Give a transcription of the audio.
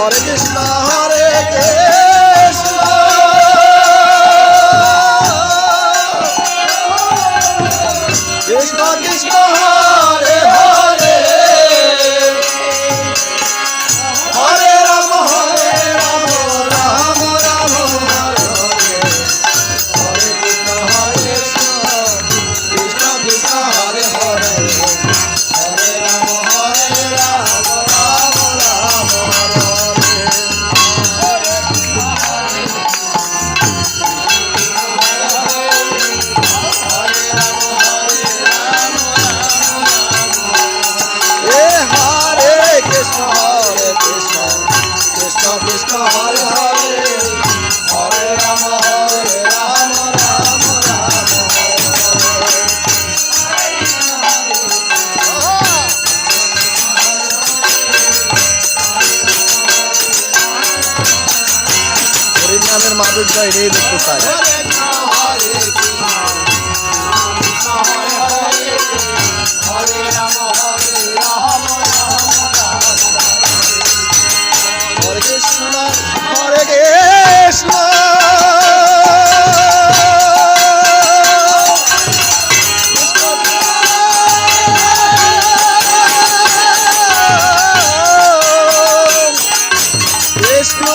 হরে কৃষ্ণ হরে কৃষ্ণ কৃষ্ণ কৃষ্ণ হরে হরে হরে রাম রাম রাম হরে হরে হরে কৃষ্ণ কৃষ্ণ কৃষ্ণ হরে হরে হরে রাম রাম রাম হরে কৃষ্ণ কৃষ্ণ হরে হরে হরে রাম রাম রাম হরিনামের মাধুর্য এটাই দেখতে চাই। হরে রাম হরে কৃষ্ণ হরে কৃষ্ণ কৃষ্ণ